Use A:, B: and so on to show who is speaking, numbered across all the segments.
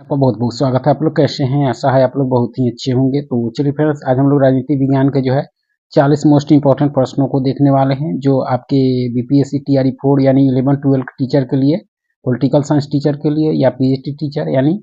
A: आपका बहुत बहुत स्वागत है। आप लोग कैसे हैं? आशा है आप लोग बहुत ही अच्छे होंगे। तो चलिए फ्रेंड्स, आज हम लोग राजनीति विज्ञान के जो है 40 मोस्ट इंपॉर्टेंट प्रश्नों को देखने वाले हैं, जो आपके बीपीएससी टीआरई 4 यानी 11-12 टीचर के लिए, पॉलिटिकल साइंस टीचर के लिए, या पीएचडी टीचर यानी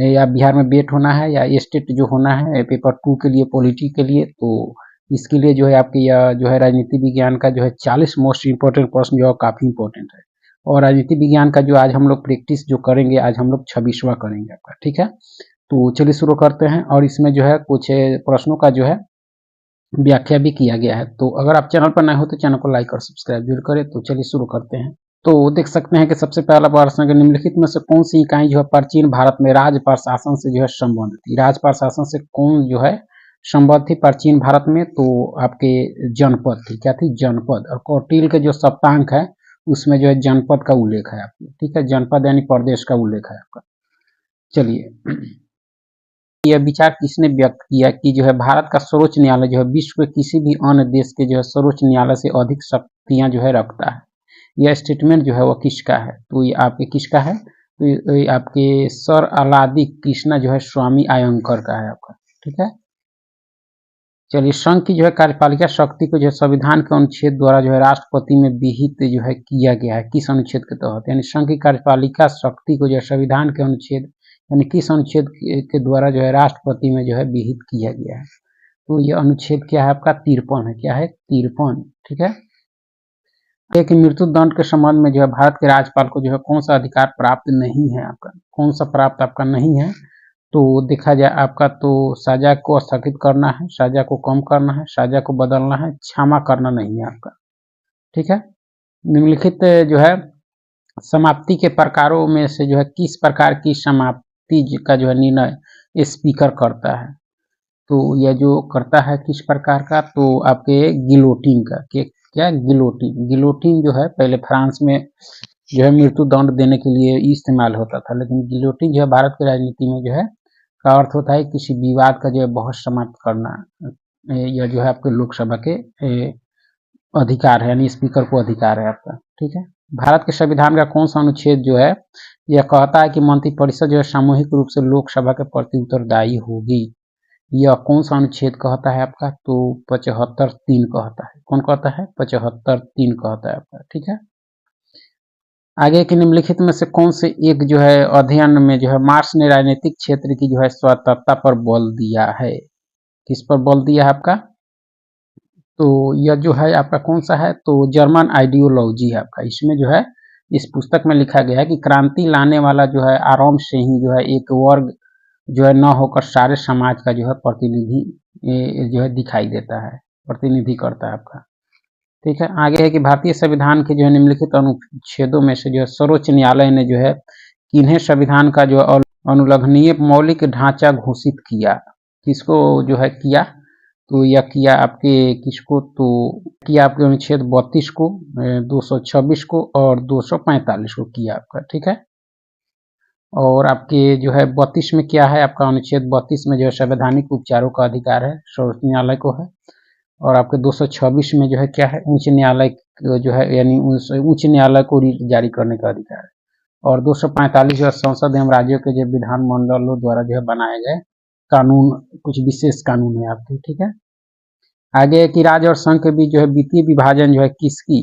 A: या बिहार में बेट होना है, या स्टेट जो होना है पेपर 2 के लिए, पॉलिटी के लिए, तो इसके लिए जो है आपके यह जो है राजनीति विज्ञान का जो है 40 मोस्ट इंपॉर्टेंट प्रश्न जो है काफ़ी इंपॉर्टेंट है। और राजनीति विज्ञान का जो आज हम लोग प्रैक्टिस जो करेंगे, आज हम लोग 26वां करेंगे आपका, ठीक है। तो चलिए शुरू करते हैं। और इसमें जो है कुछ प्रश्नों का जो है व्याख्या भी किया गया है। तो अगर आप चैनल पर नए हो तो चैनल को लाइक और सब्सक्राइब जरूर करें। तो चलिए शुरू करते हैं। तो देख सकते हैं कि सबसे पहला प्रश्न है, निम्नलिखित में से कौन सी इकाई जो है प्राचीन भारत में राज प्रशासन से जो है संबंध थी? राज प्रशासन से कौन जो है संबंध थी प्राचीन भारत में? तो आपके जनपद थी। क्या थी? जनपद। और कौटिल्य के जो सप्तांक है उसमें जो है जनपद का उल्लेख है आपके, ठीक है। जनपद यानी प्रदेश का उल्लेख है आपका। चलिए, यह विचार किसने व्यक्त किया कि जो है भारत का सर्वोच्च न्यायालय जो है विश्व के किसी भी अन्य देश के जो है सर्वोच्च न्यायालय से अधिक शक्तियां जो है रखता है? यह स्टेटमेंट जो है वो किसका है? तो ये आपके किसका है? तो ये आपके सर अलादी कृष्णा जो है स्वामी अयंकर का है आपका, ठीक है। चलिए, संघ की जो है कार्यपालिका शक्ति को जो है संविधान के अनुच्छेद द्वारा जो है राष्ट्रपति में विहित जो है किया गया है, किस अनुच्छेद के तहत? यानी संघ की कार्यपालिका शक्ति को जो है संविधान के अनुच्छेद यानी किस अनुच्छेद के द्वारा जो है राष्ट्रपति में जो है विहित किया गया है? तो ये अनुच्छेद क्या है आपका? 53 है। क्या है? 53, ठीक है। एक मृत्यु दंड के संबंध में जो है भारत के राज्यपाल को जो है कौन सा अधिकार प्राप्त नहीं है आपका? कौन सा प्राप्त आपका नहीं है? तो देखा जाए आपका, तो सजा को स्थगित करना है, सजा को कम करना है, सजा को बदलना है, क्षमा करना नहीं है आपका, ठीक है। निम्नलिखित जो है समाप्ति के प्रकारों में से जो है किस प्रकार की समाप्ति का जो है निर्णय स्पीकर करता है? तो यह जो करता है किस प्रकार का? तो आपके गिलोटिन का। क्या? गिलोटिन। गिलोटिन जो है पहले फ्रांस में जो है मृत्यु दंड देने के लिए इस्तेमाल होता था, लेकिन गिलोटिन जो है भारत की राजनीति में जो है का अर्थ होता है किसी विवाद का जो है बहस समाप्त करना। यह जो है आपके लोकसभा के अधिकार है, यानी स्पीकर को अधिकार है आपका, ठीक है। भारत के संविधान का कौन सा अनुच्छेद जो है यह कहता है कि मंत्रिपरिषद जो है सामूहिक रूप से लोकसभा के प्रति उत्तरदायी होगी? यह कौन सा अनुच्छेद कहता है आपका? तो 75(3) कहता है। कौन कहता है? 75(3) कहता है आपका, ठीक है। आगे के निम्नलिखित में से कौन से एक जो है अध्ययन में जो है मार्क्स ने राजनीतिक क्षेत्र की जो है स्वतंत्रता पर बल दिया है? किस पर बल दिया है आपका? तो यह जो है आपका कौन सा है? तो जर्मन आइडियोलॉजी है आपका। इसमें जो है इस पुस्तक में लिखा गया है कि क्रांति लाने वाला जो है आरंभ से ही जो है एक वर्ग जो है न होकर सारे समाज का जो है प्रतिनिधि जो है दिखाई देता है, प्रतिनिधि करता है आपका, ठीक है। आगे है कि भारतीय संविधान के जो है निम्नलिखित अनुच्छेदों में से जो है सर्वोच्च न्यायालय ने जो है किन्हें संविधान का जो अनुल्लंघनीय मौलिक ढांचा घोषित किया? किसको जो है किया? तो यह किया आपके किसको? तो किया आपके अनुच्छेद 32 को, 226 को और 245 को किया आपका, ठीक है। और आपके जो है 32 में क्या है आपका? अनुच्छेद 32 में जो है संवैधानिक उपचारों का अधिकार है, सर्वोच्च न्यायालय को है। और आपके 226 में जो है क्या है? उच्च न्यायालय जो है यानी उच्च न्यायालय को जारी करने का अधिकार है। और 245 जो है संसद एवं राज्यों के जो विधानमंडलों द्वारा जो है बनाए गए कानून, कुछ विशेष कानून है आपके, ठीक है। आगे है कि राज्य और संघ के बीच जो है वित्तीय विभाजन जो है किसकी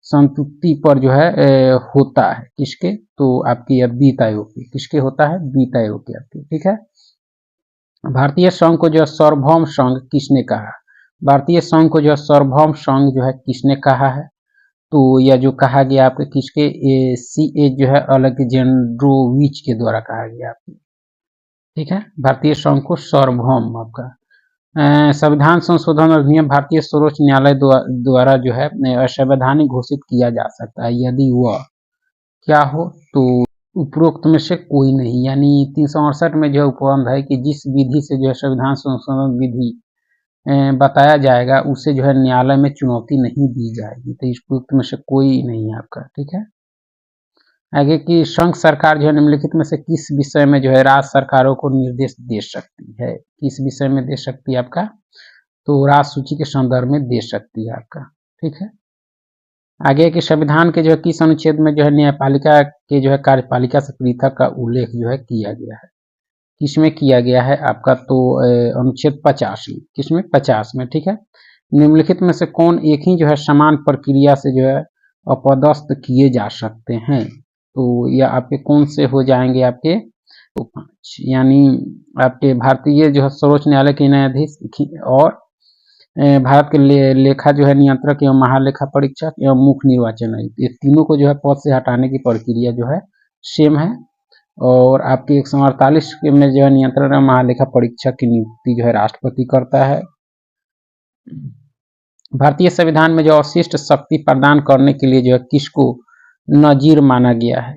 A: संतुष्टि पर जो है होता है? किसके? तो आपकी वित्त आयोग की। किसके होता है? वित्त आयोग की आपकी, ठीक है। भारतीय संघ को जो है सार्वभौम संघ किसने कहा? भारतीय संघ को जो है सार्वभौम संघ जो है किसने कहा है? तो यह जो कहा गया आपके किसके? CA जो है अलेक्जेंड्रोविच के द्वारा कहा गया आपके, ठीक है। भारतीय संघ को सार्वभौम आपका। संविधान संशोधन अधिनियम भारतीय सर्वोच्च न्यायालय द्वारा जो है असंवैधानिक घोषित किया जा सकता है यदि वह क्या हो? तो उपरोक्त में से कोई नहीं, यानी 368 में जो है उपबंध है कि जिस विधि से जो है संविधान संशोधन विधि बताया जाएगा उसे जो है न्यायालय में चुनौती नहीं दी जाएगी। तो इस उपरोक्त में से कोई नहीं है आपका, ठीक है। आगे की संघ सरकार जो है निम्नलिखित में से किस विषय में जो है राज्य सरकारों को निर्देश दे सकती है? किस विषय में दे सकती है आपका? तो राज्य सूची के संदर्भ में दे सकती है आपका, ठीक है। आगे के संविधान के जो है किस अनुच्छेद में जो है न्यायपालिका के जो है कार्यपालिका से पृथक का उल्लेख जो है किया गया है? किसमें किया गया है आपका, तो अनुच्छेद 50 में, किसमें 50 में, ठीक है। निम्नलिखित में से कौन एक ही जो है समान प्रक्रिया से जो है अपदस्थ किए जा सकते हैं, तो यह आपके कौन से हो जाएंगे आपके, तो 5, यानी आपके भारतीय जो है सर्वोच्च न्यायालय के न्यायाधीश और भारत के लेखा जो है नियंत्रक एवं महालेखा परीक्षक एवं मुख्य निर्वाचन आयुक्त, ये तीनों को जो है पद से हटाने की प्रक्रिया जो है सेम है। और आपके 148 में जो है नियंत्रण एवं महालेखा परीक्षक की नियुक्ति जो है राष्ट्रपति करता है। भारतीय संविधान में जो अवशिष्ट शक्ति प्रदान करने के लिए जो है किसको नजीर माना गया है,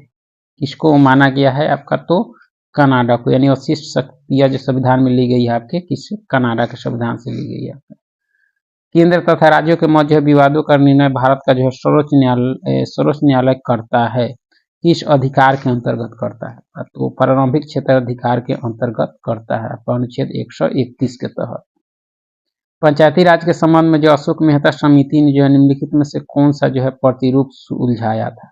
A: किसको माना गया है आपका, तो कनाडा को, यानी अवशिष्ट शक्तियां जो संविधान में ली गई है आपके किससे, कनाडा के संविधान से ली गई है आपका। केंद्र तथा राज्यों के मध्य विवादों का निर्णय भारत का जो है सर्वोच्च न्यायालय करता है, किस अधिकार के अंतर्गत करता है, तो प्रारंभिक क्षेत्र अधिकार के अंतर्गत करता है, अनुच्छेद 131 के तहत। पंचायती राज के संबंध में जो अशोक मेहता समिति ने जो है निम्नलिखित में से कौन सा जो है प्रतिरूप सुलझाया था,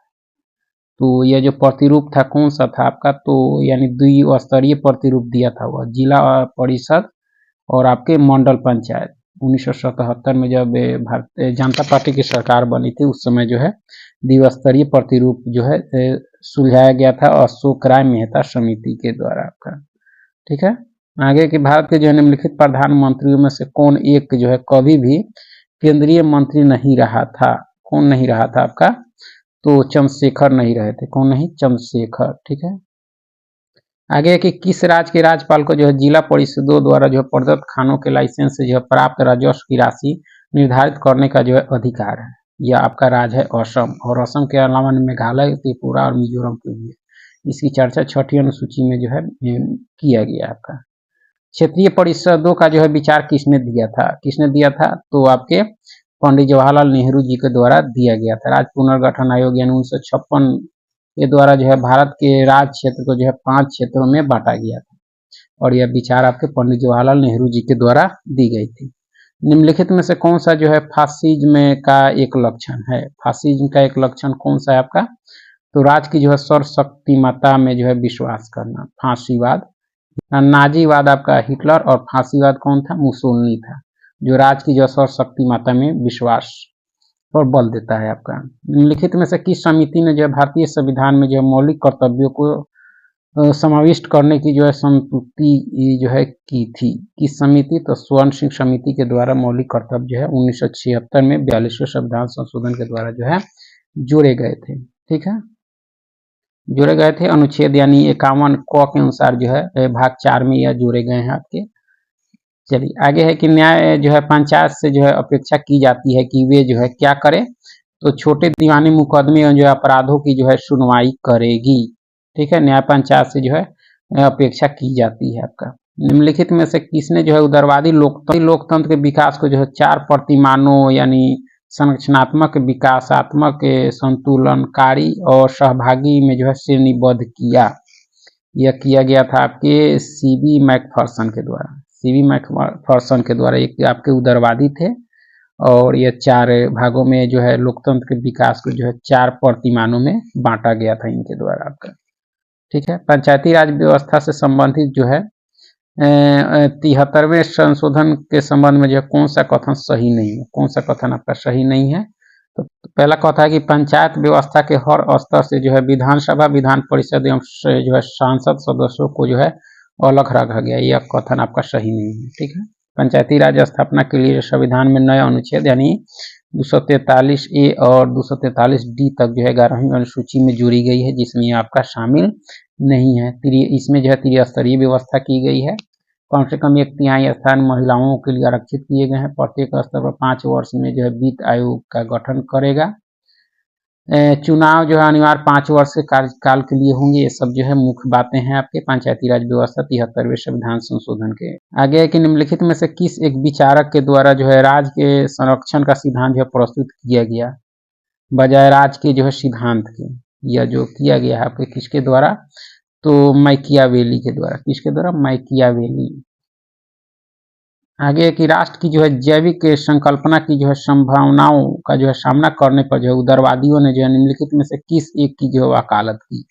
A: तो यह जो प्रतिरूप था कौन सा था आपका, तो यानी द्विस्तरीय प्रतिरूप दिया था वह जिला परिषद और आपके मंडल पंचायत। 1977 में जब भारतीय जनता पार्टी की सरकार बनी थी उस समय जो है द्विस्तरीय प्रतिरूप जो है सुलझाया गया था अशोक राय मेहता समिति के द्वारा आपका, ठीक है। आगे कि भारत के जो है निम्नलिखित प्रधानमंत्रियों में से कौन एक जो है कभी भी केंद्रीय मंत्री नहीं रहा था, कौन नहीं रहा था आपका, तो चंद्रशेखर नहीं रहे थे, कौन नहीं, चंद्रशेखर, ठीक है। आगे कि किस राज्य के राज्यपाल को जो है जिला परिषदों द्वारा जो है प्रदत्त खानों के लाइसेंस से जो है प्राप्त राजस्व की राशि निर्धारित करने का जो है अधिकार है, यह आपका राज्य है असम, और असम के अलावा मेघालय, त्रिपुरा और मिजोरम के लिए इसकी चर्चा 6ठी अनुसूची में जो है किया गया आपका। क्षेत्रीय परिषदों का जो है विचार किसने दिया था, किसने दिया था, तो आपके पंडित जवाहरलाल नेहरू जी के द्वारा दिया गया था। राज्य पुनर्गठन आयोग यानी 1956 के द्वारा जो है भारत के राज्य क्षेत्र को जो है 5 क्षेत्रों में बांटा गया था, और यह विचार आपके पंडित जवाहरलाल नेहरू जी के द्वारा दी गई थी। निम्नलिखित में से कौन सा जो है फासिज्म का एक लक्षण है, फासिज्म का एक लक्षण कौन सा है आपका, तो राज की जो है सर्वशक्तिमत्ता में जो है विश्वास करना, फांसीवाद। नाजीवाद आपका हिटलर और फांसीवाद कौन था, मुसोलिनी था, जो राज की जो सर्वशक्तिमत्ता में विश्वास पर बल देता है आपका। निम्नलिखित में से किस समिति ने जो है भारतीय संविधान में जो है मौलिक कर्तव्यों को समाविष्ट करने की जो है संतुष्टि जो है की थी, किस समिति, तो स्वर्ण सिंह समिति के द्वारा मौलिक कर्तव्य जो है 1976 में 42वें संविधान संशोधन के द्वारा जो है जोड़े गए थे, ठीक है, जोड़े गए थे। अनुच्छेद यानी 51 क के अनुसार जो है भाग 4 में यह जोड़े गए हैं आपके। चलिए आगे है कि न्याय जो है पंचायत से जो है अपेक्षा की जाती है कि वे जो है क्या करें, तो छोटे दीवानी मुकदमे जो है अपराधों की जो है सुनवाई करेगी, ठीक है, न्याय पंचायत से जो है अपेक्षा की जाती है आपका। निम्नलिखित में से किसने जो है उदारवादी लोकतंत्र के विकास को जो है 4 प्रतिमानों यानी संरचनात्मक, विकासात्मक, संतुलनकारी और सहभागी में जो है श्रेणीबद्ध किया, यह किया गया था आपके सीबी मैकफर्सन के द्वारा, सीबी मैकफर्सन के द्वारा। एक आपके उदारवादी थे और यह 4 भागों में जो है लोकतंत्र के विकास को जो है 4 प्रतिमानों में बांटा गया था इनके द्वारा आपका, ठीक है। पंचायती राज व्यवस्था से संबंधित जो है 73वें संशोधन के संबंध में जो है कौन सा कथन सही नहीं है, कौन सा कथन आपका सही नहीं है, तो पहला कथन है कि पंचायत व्यवस्था के हर स्तर से जो है विधानसभा, विधान परिषद एवं जो है सांसद सदस्यों को जो है अलग रखा गया, यह कथन आपका सही नहीं है, ठीक है। पंचायती राज स्थापना के लिए संविधान में नए अनुच्छेद यानी 243A और 243D तक जो है 11वीं अनुसूची में जोड़ी गई है, जिसमें आपका शामिल नहीं है। इसमें जो है त्रिस्तरीय व्यवस्था की गई है, कम से कम 1/3 स्थान महिलाओं के लिए आरक्षित किए गए हैं, प्रत्येक स्तर पर 5 वर्ष में जो है वित्त आयोग का गठन करेगा, चुनाव जो है अनिवार्य 5 वर्ष के कार्यकाल के लिए होंगे, ये सब जो है मुख्य बातें हैं आपके पंचायती राज व्यवस्था 73वें संविधान संशोधन के। आगे है कि निम्नलिखित में से किस एक विचारक के द्वारा जो है राज्य के संरक्षण का सिद्धांत जो है प्रस्तुत किया गया बजाय राज्य के जो है सिद्धांत के, यह जो किया गया है आपके किसके द्वारा, तो मैकियावेली के द्वारा, किसके द्वारा, मैकियावेली। आगे कि राष्ट्र की जो है जैविक संकल्पना की जो है संभावनाओं का जो है सामना करने पर जो है उदारवादियों ने जो है निम्नलिखित में से किस एक की जो है वकालत की,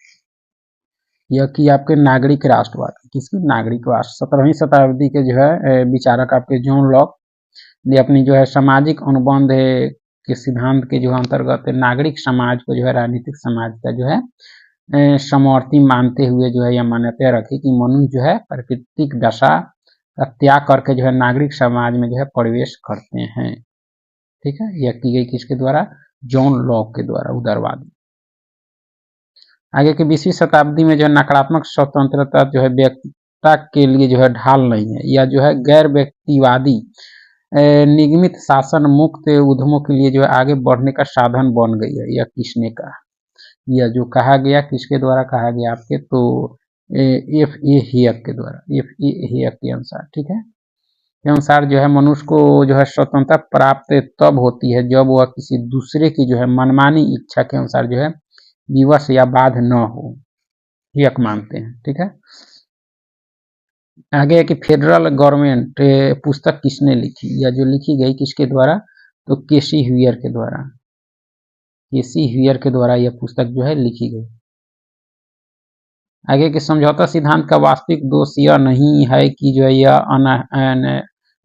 A: यह कि आपके नागरिक राष्ट्रवाद, किसकी, नागरिक राष्ट्र। 17वीं शताब्दी के जो है विचारक आपके जॉन लॉक ने अपनी जो है सामाजिक अनुबंध के सिद्धांत के जो अंतर्गत नागरिक समाज को जो है राजनीतिक समाज का जो है समवर्ती मानते हुए जो है यह मान्यता रखी कि मनुष्य जो है प्राकृतिक दशा का त्याग करके जो है नागरिक समाज में जो है प्रवेश करते हैं। ठीक है, यह की गई किसके द्वारा, जॉन लॉक के द्वारा, उदारवादी। आगे की 20वीं शताब्दी में जो है नकारात्मक स्वतंत्रता जो है व्यक्तिता के लिए जो है ढाल नहीं है, या जो है गैर व्यक्तिवादी निगमित शासन मुक्त उद्यमों के लिए जो है आगे बढ़ने का साधन बन गई है। यह किसने कहा, यह जो कहा गया किसके द्वारा कहा गया आपके, तो एफ ए हेयक के द्वारा, एफ ए हेयक के अनुसार। ठीक है, के अनुसार जो है मनुष्य को जो है स्वतंत्रता प्राप्त तब होती है जब वह किसी दूसरे की जो है मनमानी इच्छा के अनुसार जो है विवश या बाध न हो, हेयक मानते हैं। ठीक है, आगे है कि फेडरल गवर्नमेंट पुस्तक किसने लिखी, या जो लिखी गई किसके द्वारा, तो केसी ह्यूयर के द्वारा, केसी ह्यूयर के द्वारा यह पुस्तक जो है लिखी गई। आगे के समझौता सिद्धांत का वास्तविक दोष यह नहीं है कि जो है यह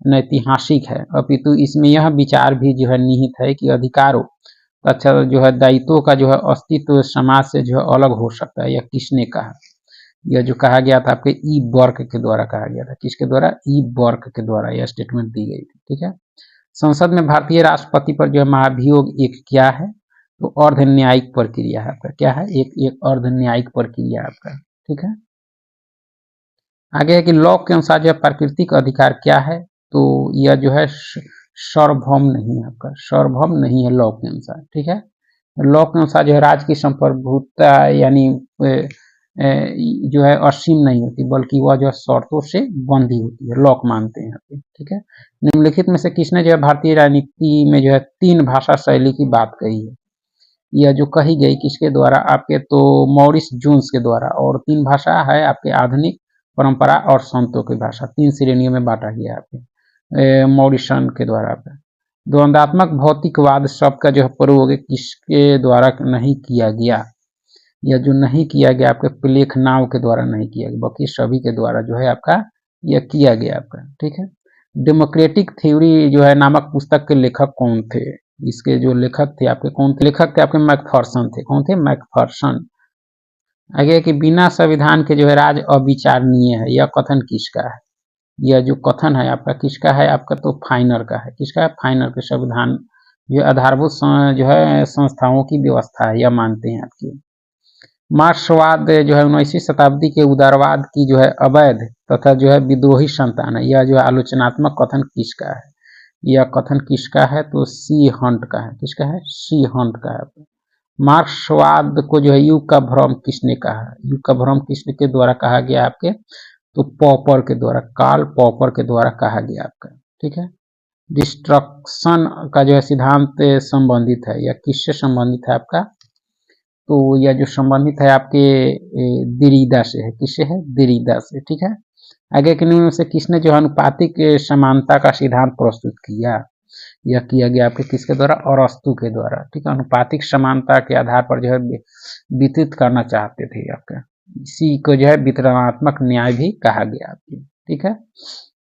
A: अनैतिहासिक है, अपितु इसमें यह विचार भी जो है निहित है कि अधिकारों तथा जो है दायित्वों का जो है अस्तित्व समाज से जो है अलग हो सकता है। यह किसने कहा, यह जो कहा गया था आपके ई बर्क के द्वारा कहा गया था, किसके द्वारा, ई बर्क के द्वारा यह स्टेटमेंट दी गई थी। ठीक है, संसद में भारतीय राष्ट्रपति पर जो है महाभियोग एक क्या है, तो अर्ध न्यायिक प्रक्रिया है आपका, क्या है, एक अर्ध न्यायिक प्रक्रिया आपका। ठीक है, आगे है कि लॉक के अनुसार जो प्राकृतिक अधिकार क्या है, तो यह जो है सार्वभौम नहीं है आपका, सार्वभौम नहीं है लॉक के अनुसार। ठीक है, लॉक के अनुसार जो है राज्य की संप्रभुता यानी जो है असीम नहीं होती, बल्कि वह जो है शर्तों से बंधी होती है, लॉक मानते हैं यहाँ पे। ठीक है, निम्नलिखित में से किसने जो है भारतीय राजनीति में जो है 3 भाषा शैली की बात कही है, यह जो कही गई किसके द्वारा आपके, तो मॉरिस जोन्स के द्वारा। और 3 भाषा है आपके आधुनिक, परंपरा और संतों की भाषा, 3 श्रेणियों में बांटा गया आपके मॉरिसन के द्वारा। द्वंदात्मक भौतिकवाद शब्द का जो है प्रयोग किसके द्वारा नहीं किया गया, या जो नहीं किया गया आपके प्लेखनाव के द्वारा नहीं किया गया, बाकी सभी के द्वारा जो है आपका यह किया गया आपका। ठीक है, डेमोक्रेटिक थ्योरी जो है नामक पुस्तक के लेखक कौन थे, इसके जो लेखक थे आपके कौन थे, लेखक थे आपके मैकफर्सन थे, कौन थे, मैकफर्सन। आगे कि बिना संविधान के जो है राज अविचारणीय है, यह कथन किसका है, यह जो कथन है आपका किसका है आपका, तो फाइनर का है, किसका है, फाइनर के। संविधान जो आधारभूत जो है संस्थाओं की व्यवस्था है, यह मानते हैं आपकी। मार्क्सवाद जो है 19वीं शताब्दी के उदारवाद की जो है अवैध तथा जो है विद्रोही संतान है, यह जो है आलोचनात्मक कथन किसका है, यह कथन किसका है, तो सी हंट का है, किसका है, सी हंट का है। मार्क्सवाद को जो है युग का भ्रम किसने कहा है, युग का भ्रम किसके द्वारा कहा गया आपके, तो पॉपर के द्वारा, कार्ल पॉपर के द्वारा कहा गया आपका। ठीक है, डिस्ट्रक्शन का जो है सिद्धांत संबंधित है, या किससे संबंधित है आपका, तो यह जो संबंधित है आपके देरिडा से है, किससे है, देरिडा से। ठीक है, आगे के नियम से किसने जो अनुपातिक समानता का सिद्धांत प्रस्तुत किया, यह किया गया आपके किसके द्वारा, अरस्तु के द्वारा। ठीक है, अनुपातिक समानता के आधार पर जो है वितरित करना चाहते थे आपका, इसी को जो है वितरणात्मक न्याय भी कहा गया आपके। ठीक है,